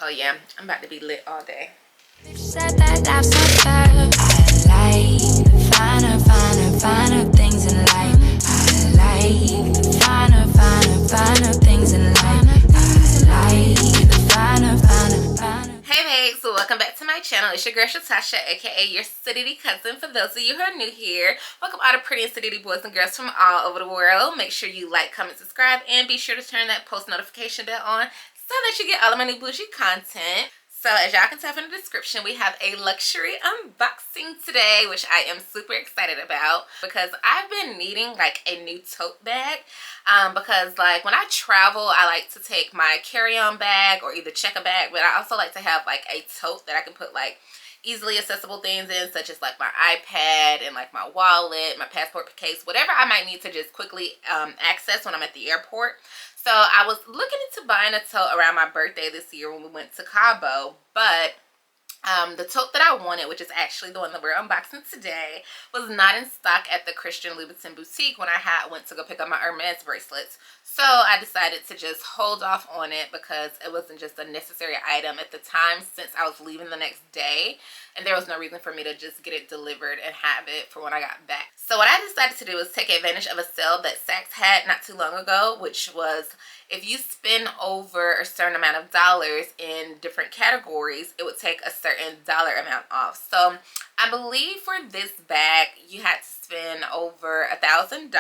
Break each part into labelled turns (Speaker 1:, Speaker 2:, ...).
Speaker 1: Oh yeah, I'm about to be lit all day.
Speaker 2: Said that I'm so fair. I like the finer things in life. I like the finer things in life. I like the finer.
Speaker 1: Hey babes, so welcome back to my channel. It's your girl ShaTasha, aka your Sidity Cousin. For those of you who are new here, welcome all the pretty and Sidity boys and girls from all over the world. Make sure you like, comment, subscribe, and be sure to turn that post notification bell on so that you get all of my new bougie content. So as y'all can tell from the description, we have a luxury unboxing today, which I am super excited about because I've been needing like a new tote bag. Because like when I travel, I like to take my carry-on bag or either check a bag, but I also like to have like a tote that I can put like easily accessible things in, such as like my iPad and like my wallet, my passport case, whatever I might need to just quickly access when I'm at the airport. So I was looking into buying a tote around my birthday this year when we went to Cabo, but the tote that I wanted, which is actually the one that we're unboxing today, was not in stock at the Christian Louboutin boutique when I went to go pick up my Hermes bracelets. So I decided to just hold off on it because it wasn't just a necessary item at the time, since I was leaving the next day and there was no reason for me to just get it delivered and have it for when I got back. So what I decided to do was take advantage of a sale that Saks had not too long ago, which was if you spend over a certain amount of dollars in different categories, it would take a certain dollar amount off. So I believe for this bag, you had to spend over $1,000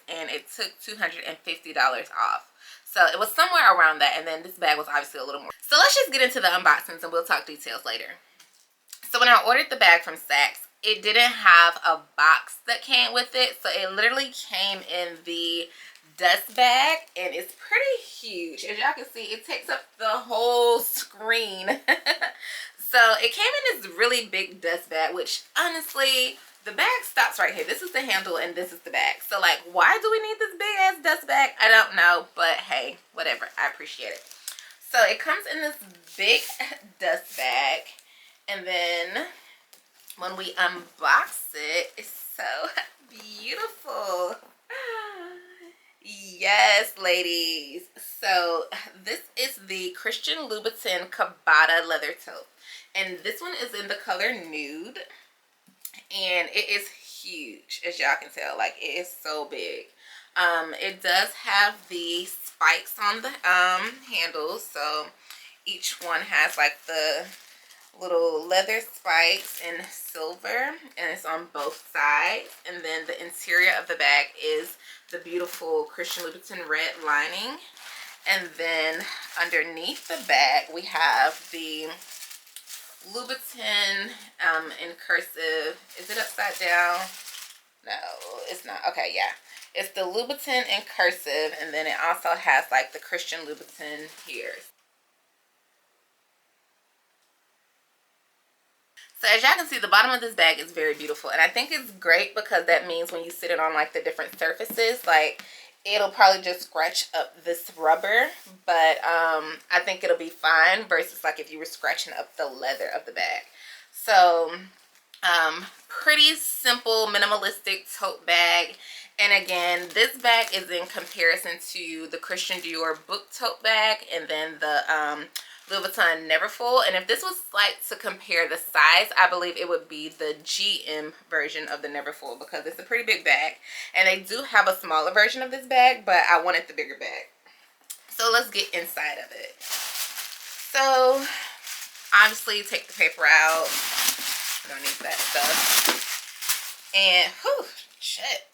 Speaker 1: and it took $250 off. So it was somewhere around that, and then this bag was obviously a little more. So let's just get into the unboxings and we'll talk details later. So when I ordered the bag from Saks, it didn't have a box that came with it. So it literally came in the dust bag, and it's pretty huge. As y'all can see, it takes up the whole screen. So it came in this really big dust bag, which honestly, the bag stops right here. This is the handle and this is the bag. So like, why do we need this big ass dust bag? I don't know, but hey, whatever. I appreciate it. So it comes in this big dust bag, and then when we unbox it, it's so beautiful. Yes, ladies. So this is the Christian Louboutin Cabata leather tote, and this one is in the color Nude, and it is huge, as y'all can tell. Like, it is so big. It does have the spikes on the handles, so each one has like the little leather spikes in silver, and it's on both sides. And then the interior of the bag is the beautiful Christian Louboutin red lining, and then underneath the bag we have the Louboutin in cursive. Is it upside down? No, it's not. Okay, yeah, it's the Louboutin in cursive, and then it also has like the Christian Louboutin here. So as y'all can see, the bottom of this bag is very beautiful, and I think it's great because that means when you sit it on like the different surfaces, like it'll probably just scratch up this rubber, but I think it'll be fine versus like if you were scratching up the leather of the bag. So pretty simple minimalistic tote bag. And again, this bag is in comparison to the Christian Dior book tote bag and then the Louboutin Neverfull. And if this was like to compare the size, I believe it would be the GM version of the Neverfull because it's a pretty big bag. And they do have a smaller version of this bag, but I wanted the bigger bag. So let's get inside of it. So obviously take the paper out. I don't need that stuff. And whew, shit.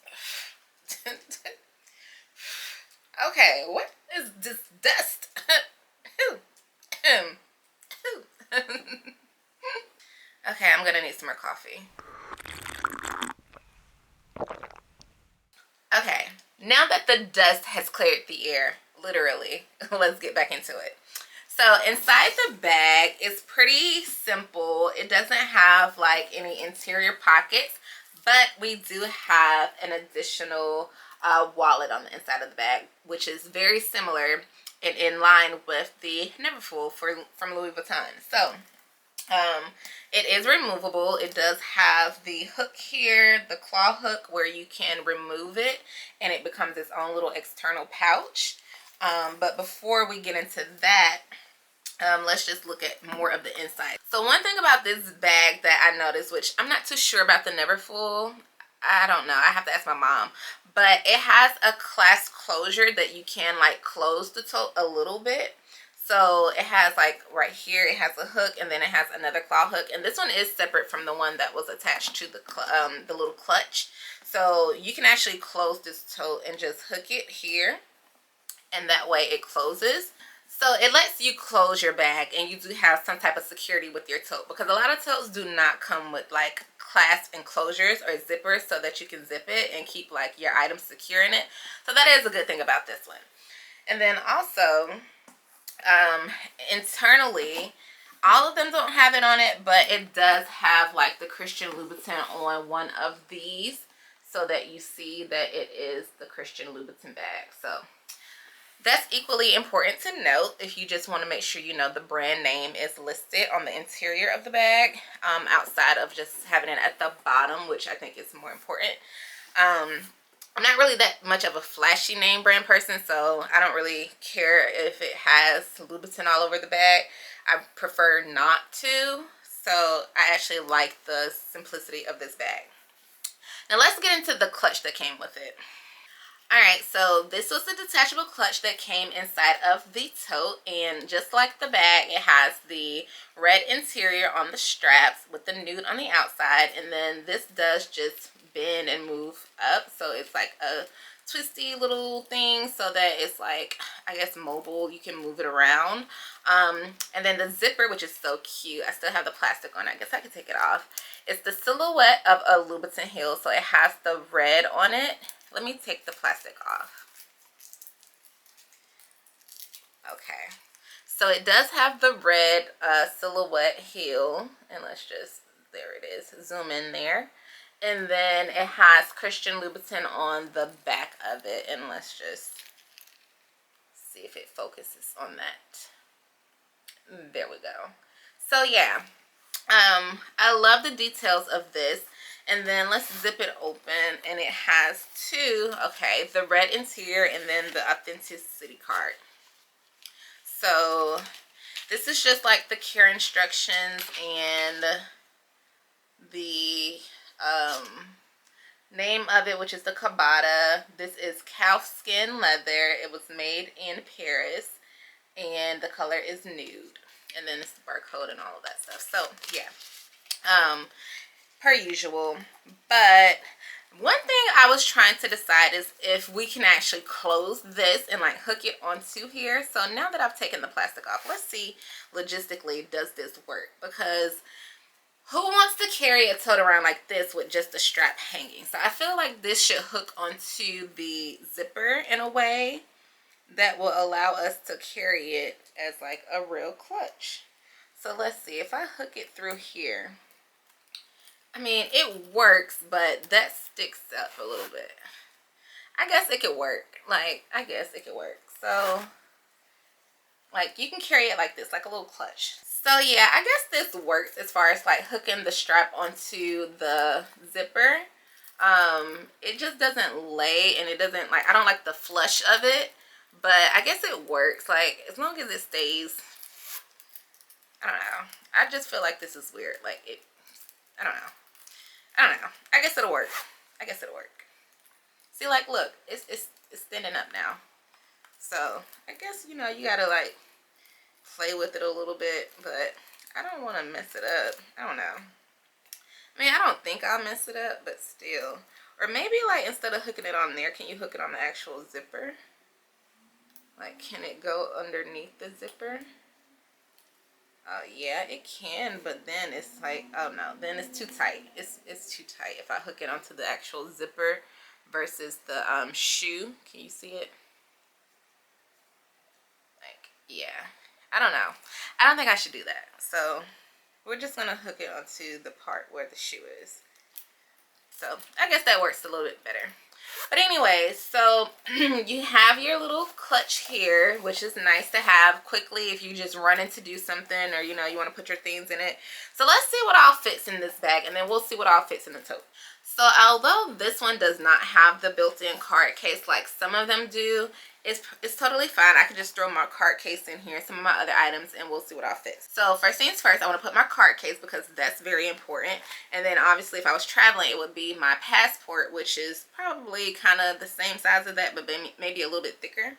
Speaker 1: Okay, what is this dust? Okay, I'm gonna need some more coffee. Okay, now that the dust has cleared the air, literally, let's get back into it. So inside the bag is pretty simple. It doesn't have like any interior pockets, but we do have an additional wallet on the inside of the bag, which is very similar and in line with the Neverfull from Louis Vuitton. So it is removable. It does have the hook here, the claw hook, where you can remove it and it becomes its own little external pouch. But before we get into that, Let's just look at more of the inside. So one thing about this bag that I noticed, which I'm not too sure about the Neverfull, I don't know, I have to ask my mom, but it has a clasp closure that you can like close the tote a little bit. So it has like right here, it has a hook, and then it has another claw hook, and this one is separate from the one that was attached to the little clutch. So you can actually close this tote and just hook it here, and that way it closes. So it lets you close your bag, and you do have some type of security with your tote, because a lot of totes do not come with like clasp enclosures or zippers so that you can zip it and keep like your items secure in it. So that is a good thing about this one. And then also internally, all of them don't have it on it, but it does have like the Christian Louboutin on one of these, so that you see that it is the Christian Louboutin bag. So that's equally important to note if you just want to make sure you know the brand name is listed on the interior of the bag, outside of just having it at the bottom, which I think is more important. I'm not really that much of a flashy name brand person, so I don't really care if it has Louboutin all over the bag. I prefer not to, so I actually like the simplicity of this bag. Now let's get into the clutch that came with it. Alright, so this was the detachable clutch that came inside of the tote, and just like the bag, it has the red interior on the straps with the nude on the outside, and then this does just bend and move up, so it's like a twisty little thing so that it's like, I guess, mobile. You can move it around. And then the zipper, which is so cute. I still have the plastic on. I guess I could take it off. It's the silhouette of a Louboutin heel, so it has the red on it. Let me take the plastic off. Okay. So it does have the red silhouette heel. And let's just, there it is, zoom in there. And then it has Christian Louboutin on the back of it. And let's just see if it focuses on that. There we go. So yeah, I love the details of this. And then let's zip it open, and it has two, okay, the red interior and then the authenticity card. So this is just like the care instructions and the name of it, which is the Cabata. This is calf skin leather. It was made in Paris, and the color is nude. And then it's the barcode and all of that stuff. So yeah, per usual. But one thing I was trying to decide is if we can actually close this and like hook it onto here. So now that I've taken the plastic off, let's see logistically, does this work? Because who wants to carry a tote around like this with just the strap hanging? So I feel like this should hook onto the zipper in a way that will allow us to carry it as like a real clutch. So let's see, if I hook it through here, I mean, it works, but that sticks up a little bit. I guess it could work. Like, I guess it could work. So, like, you can carry it like this, like a little clutch. So, yeah, I guess this works as far as, like, hooking the strap onto the zipper. It just doesn't lay, and it doesn't, like, I don't like the flush of it. But I guess it works. Like, as long as it stays, I don't know. I just feel like this is weird. Like, I don't know. I guess it'll work. I guess it'll work. See, like, look, it's thinning up now. So I guess, you know, you gotta like play with it a little bit, but I don't want to mess it up. I don't know. I mean, I don't think I'll mess it up, but still. Or maybe like instead of hooking it on there, can you hook it on the actual zipper? Like, can it go underneath the zipper? Yeah, it can, but then it's like, oh no, then it's too tight. It's too tight if I hook it onto the actual zipper versus the shoe. Can you see it? Like, yeah, I don't know. I don't think I should do that. So we're just gonna hook it onto the part where the shoe is. So I guess that works a little bit better. But anyway, so you have your little clutch here, which is nice to have quickly if you just run in to do something, or, you know, you want to put your things in it. So let's see what all fits in this bag, and then we'll see what all fits in the tote. So although this one does not have the built-in card case like some of them do, it's totally fine. I can just throw my card case in here, some of my other items, and we'll see what I'll fit. So first things first, I want to put my card case because that's very important. And then obviously if I was traveling, it would be my passport, which is probably kind of the same size of that, but maybe a little bit thicker.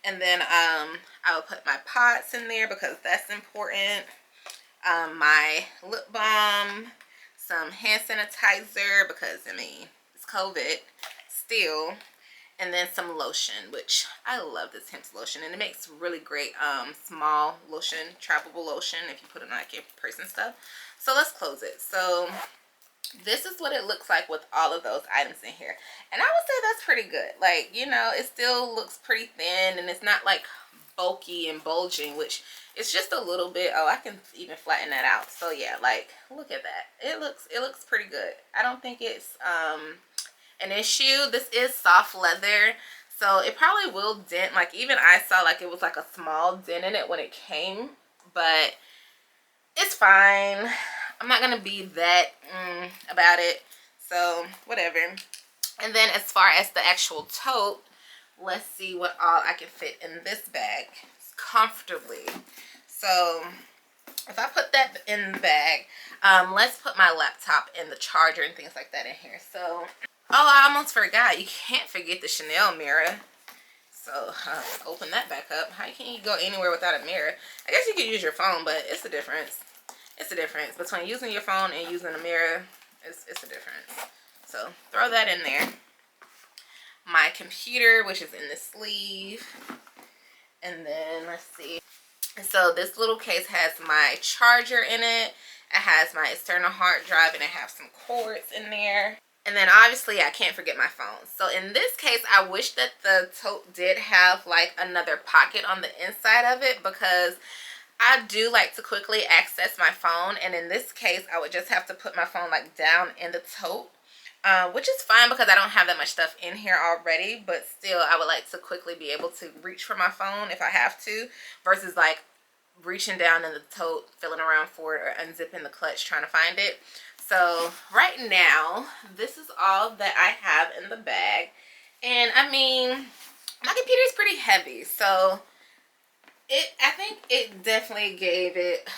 Speaker 1: And then I will put my pots in there because that's important. My lip balm, some hand sanitizer because I mean it's COVID still, and then some lotion, which I love this Hemp's lotion, and it makes really great small lotion, travelable lotion if you put it on like your purse and stuff. So let's close it. So this is what it looks like with all of those items in here, and I would say that's pretty good. Like, you know, it still looks pretty thin and it's not like bulky and bulging, which it's just a little bit. Oh, I can even flatten that out. So yeah, like look at that. It looks pretty good. I don't think it's an issue. This is soft leather, so it probably will dent. Like even I saw like it was like a small dent in it when it came, but it's fine. I'm not gonna be that about it, so whatever. And then as far as the actual tote, let's see what all I can fit in this bag comfortably. So if I put that in the bag, let's put my laptop and the charger and things like that in here. So, oh, I almost forgot. You can't forget the Chanel mirror. So open that back up. How can you go anywhere without a mirror? I guess you could use your phone, but it's a difference. It's a difference between using your phone and using a mirror. It's a difference. So throw that in there. My computer, which is in the sleeve. And then let's see. So this little case has my charger in it. It has my external hard drive, and it has some cords in there. And then obviously I can't forget my phone. So in this case, I wish that the tote did have like another pocket on the inside of it, because I do like to quickly access my phone, and in this case I would just have to put my phone like down in the tote, which is fine because I don't have that much stuff in here already, but still I would like to quickly be able to reach for my phone if I have to, versus like reaching down in the tote, feeling around for it, or unzipping the clutch trying to find it. So right now this is all that I have in the bag, and I mean my computer is pretty heavy, so I think it definitely gave it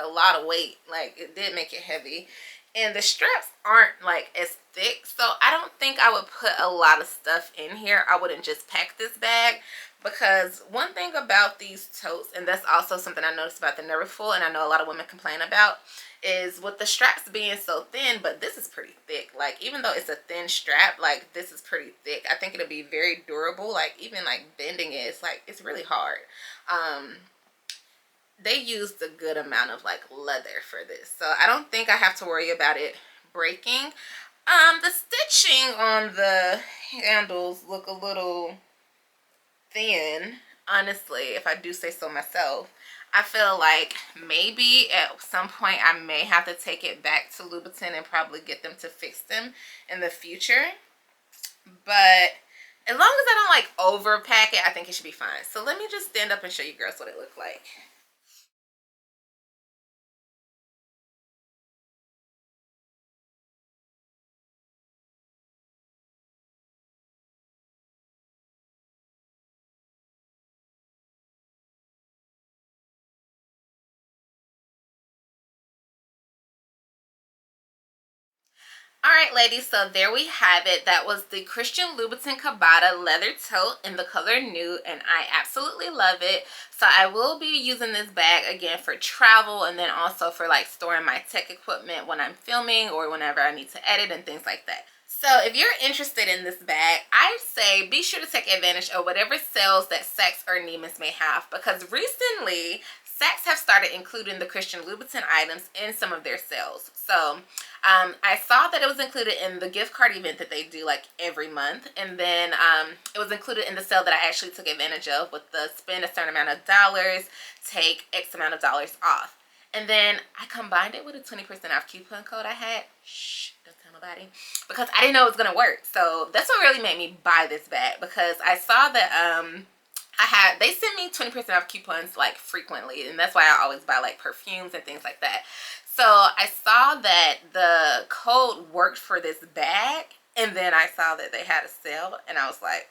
Speaker 1: a lot of weight. Like it did make it heavy, and the straps aren't like as thick, so I don't think I would put a lot of stuff in here. I wouldn't just pack this bag, because one thing about these totes, and that's also something I noticed about the Neverfull, and I know a lot of women complain about, is with the straps being so thin. But this is pretty thick. Like even though it's a thin strap, like this is pretty thick. I think it'll be very durable. Like even like bending it, it's really hard. They used a good amount of like leather for this, so I don't think I have to worry about it breaking. The stitching on the handles look a little thin, honestly, if I do say so myself. I feel like maybe at some point I may have to take it back to Louboutin and probably get them to fix them in the future, but as long as I don't like overpack it, I think it should be fine. So let me just stand up and show you girls what it looked like. Alright ladies, so there we have it. That was the Christian Louboutin Cabata leather tote in the color Nude, and I absolutely love it. So I will be using this bag again for travel, and then also for like storing my tech equipment when I'm filming or whenever I need to edit and things like that. So if you're interested in this bag, I say be sure to take advantage of whatever sales that Saks or Neiman's may have, because recently Saks have started including the Christian Louboutin items in some of their sales. So I saw that it was included in the gift card event that they do like every month, and then it was included in the sale that I actually took advantage of with the spend a certain amount of dollars, take X amount of dollars off. And then I combined it with a 20% off coupon code I had. Shh, don't tell nobody. Because I didn't know it was going to work. So that's what really made me buy this bag, because I saw that they send me 20% off coupons like frequently, and that's why I always buy like perfumes and things like that. So I saw that the code worked for this bag, and then I saw that they had a sale, and I was like,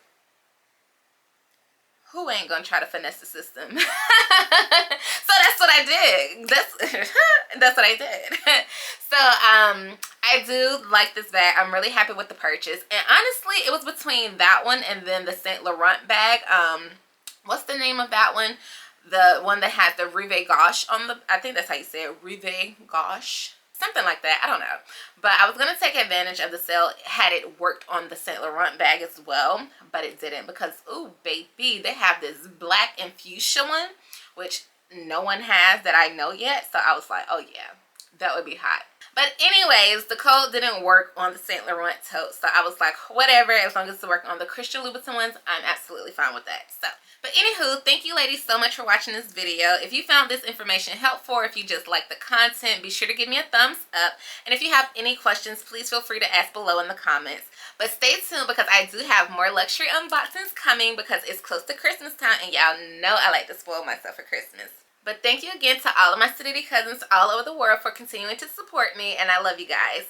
Speaker 1: who ain't gonna try to finesse the system? So that's what I did. That's what I did. So I do like this bag. I'm really happy with the purchase. And honestly, it was between that one and then the Saint Laurent bag. What's the name of that one? The one that has the Rive Gauche on the, I think that's how you say it, Rive Gauche. Something like that. I don't know. But I was going to take advantage of the sale had it worked on the Saint Laurent bag as well. But it didn't because, ooh, baby, they have this black and fuchsia one, which no one has that I know yet. So I was like, oh yeah, that would be hot. But anyways, the code didn't work on the Saint Laurent tote. So I was like, whatever, as long as it's working on the Christian Louboutin ones, I'm absolutely fine with that. So, but anywho, thank you ladies so much for watching this video. If you found this information helpful, or if you just like the content, be sure to give me a thumbs up. And if you have any questions, please feel free to ask below in the comments. But stay tuned because I do have more luxury unboxings coming because it's close to Christmas time and y'all know I like to spoil myself for Christmas. But thank you again to all of my Sidity cousins all over the world for continuing to support me, and I love you guys.